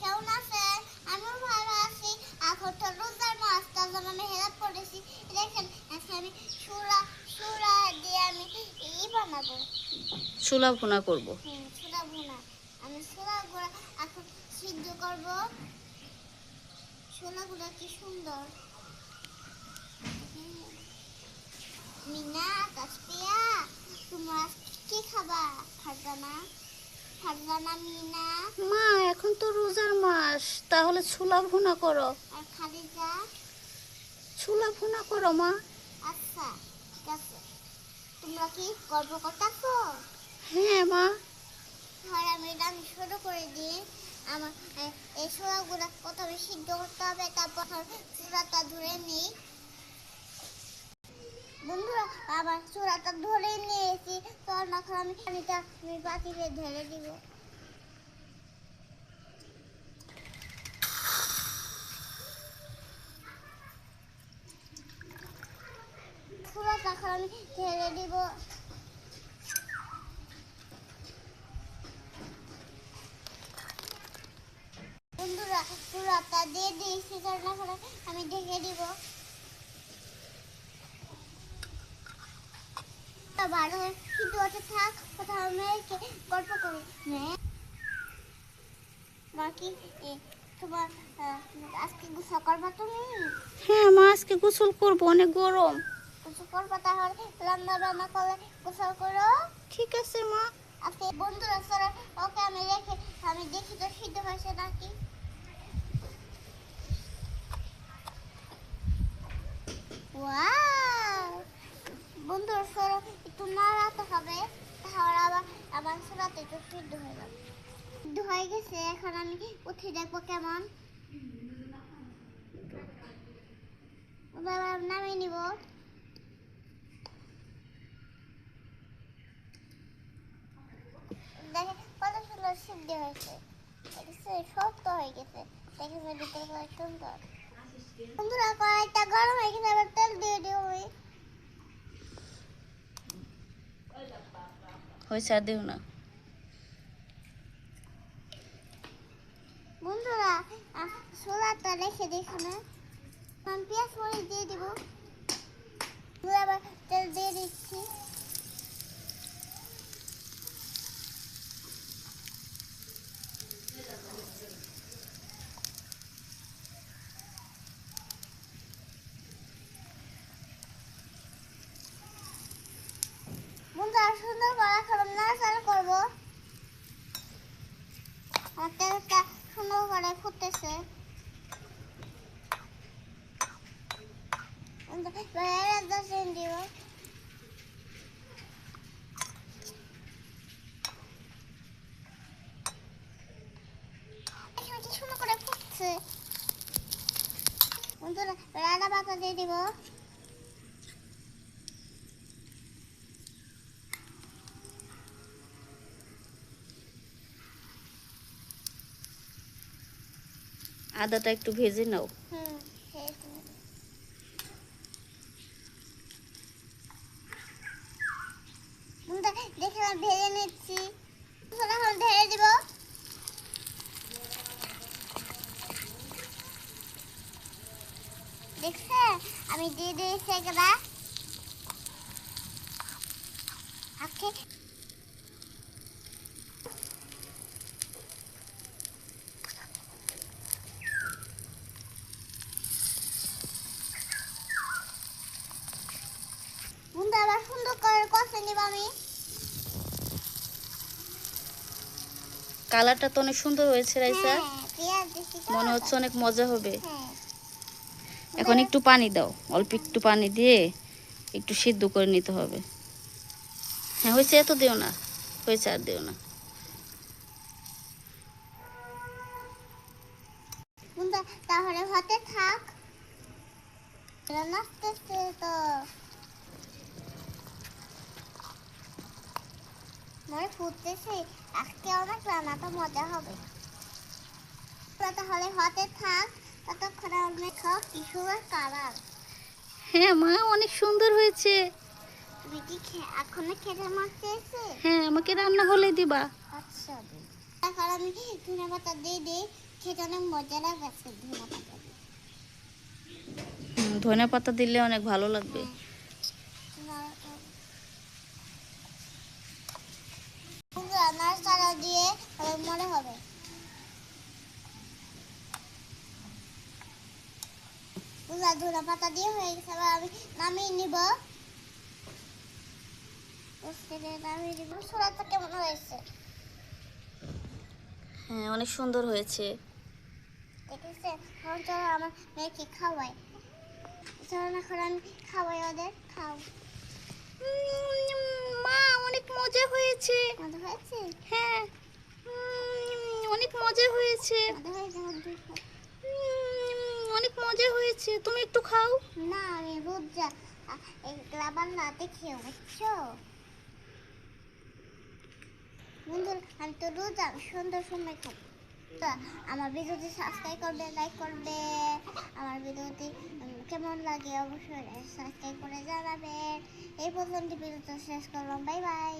কেমন আছেন? আমিও ভালো আছি। এখন তো রোজার মাস, তার জন্য আমি হেল্প করেছি। দেখেন আজকে আমি সুরা সুরা দিয়ে আমি বানাবো। ছোলা ভুনা করব। সুরা ভুনা। আমি সুরাগুলো এখন সিদ্ধ করব। ছোলাগুলো কি সুন্দর। মিনা, তাসপিয়া, তোমরা কি খাবা? ফারজানা, ফারজানা, মিনা মা এখন তো রোজার মাস, তাহলে ছোলা ভুনা করো। আর খাদিজা। ছোলা ভুনা করো মা। আচ্ছা, ঠিক আছে। তোমরা কি গল্প করতেছো? হ্যাঁ মা। তাহলে আমি রান্না শুরু করে দিই। আমার এই ছোলাগুলো প্রথমে সিদ্ধ করতে হবে, তারপর চূড়াটা ধরে নিই। বন্ধুরা, আবার চূড়াটা ধরে নিয়েছি। তখন এখন আমি পানিটা পাতিলে ঢেলে দিব। চূড়াটা এখন আমি ঢেলে দিব। বন্ধুরা, চূড়াটা দিয়ে দিয়েছি, কারণ এখন আমি ঢেকে দিব। ভালো সিদ্ধ হতে থাক, কোথাও আমি গল্প করি। হ্যাঁ, বাকি তোমার আজকে গোসল করবা তুমি? হ্যাঁ মা, আজকে গোসল করবো, অনেক গরম। গোসল করবা, তাহলে রান্না বান্না করে গোসল করো। ঠিক আছে মা। আজকে বন্ধুরা সারা ওকে আমি রেখে আমি দেখি তো সিদ্ধ হয়েছে নাকি। ওয়াও, বন্ধুরা সারা একটু নাড়াতে হবে, তাহলে আবার আবার সারাতে একটু সিদ্ধ হয়ে যাবে। সিদ্ধ হয়ে গেছে, এখন আমি উঠে দেখবো কেমন। এবার নামিয়ে নিব। দেখে কত সুন্দর সিদ্ধ হয়েছে, শক্ত হয়ে গেছে। দেখে ভিতরে কত সুন্দর। বন্ধুরা, কড়াইটা গরম হয়ে গেছে, এবার তেল দিয়ে দিই। হয়েছে, আর দিও না। বন্ধুরা, ছোলাটা রেখে দিই এখানে। আমি পেঁয়াজ মরিচ দিয়ে দিব। আবার তেল দিয়ে দিচ্ছি। বন্ধুরা, সুন্দর করে এখন নাড়াচাড়া করবো। আর তেলটা সুন্দর করে ফুটতেছে। দিব। এখানে কি সুন্দর করে ফুটছে। বন্ধুরা, রান্না পাতা দিয়ে দিব। আদাটা একটু ভেজে নাও। দেখলাম ভেজে নিচ্ছি, এখন ঢেলে দিব। দেখছে আমি দিয়ে দিয়েছি একবার। আজকে বন্ধু আবার সুন্দর করে কষে নিব আমি। কালারটা তো অনেক সুন্দর হয়েছে রাইসা। পেঁয়াজ দিছি তো, মনে হচ্ছে অনেক মজা হবে। হ্যাঁ। এখন একটু পানি দাও, অল্প একটু পানি দিয়ে একটু সিদ্ধ করে নিতে হবে। হ্যাঁ হয়েছে, এত দিও না। হয়েছে, আর দিও না। বন্ধু তাহলে হতে থাক, নাচতেছে তো। মনে ফুটতেছে, আজকে অনেক রান্নাটা মজা হবে। তাহলে হতে থাক, ততক্ষণে অনেক কি সুন্দর কালার। হ্যাঁ মা, অনেক সুন্দর হয়েছে। তুমি কি এখনো খেতে মন চেয়েছে? হ্যাঁ, আমাকে রান্না হলে দিবা। আচ্ছা, এখন আমি ধনে পাতা দিয়ে দিই। খেতে অনেক মজা লাগে আজকে ধনে পাতা দিয়ে। ধনে পাতা দিলে অনেক ভালো লাগবে। নাড়াচাড়া দিয়ে তবে মনে হবে। ধনে পাতা দিয়ে হয়ে গেছে, এবার আমি নামিয়ে নিব। নামিয়ে নিব। ছোলাটা কেমন হয়েছে? হ্যাঁ, অনেক সুন্দর হয়েছে। দেখেছে? এখন চলো আমার মেয়েকে খাওয়াই। চলো এখন আমি খাওয়াই ওদের। খাও। মা, অনেক মজা হয়েছে। মজা হয়েছে? হ্যাঁ, অনেক মজা হয়েছে। মজা হয়েছে, এখন তুই খাও। অনেক মজা হয়েছে, তুমি একটু খাও। না, আমি রোজা আবার রাতে খেয়ে, বুঝছো? বন্ধুরা, আমি তো রোজ সন্ধ্যার সময় খাবো। আমার ভিডিওটি সাবস্ক্রাইব করবে, লাইক করবে। আমার ভিডিওটি কেমন লাগে অবশ্যই সাবস্ক্রাইব করে জানাবেন। এই পর্যন্ত ভিডিওটা শেষ করলাম। Bye bye.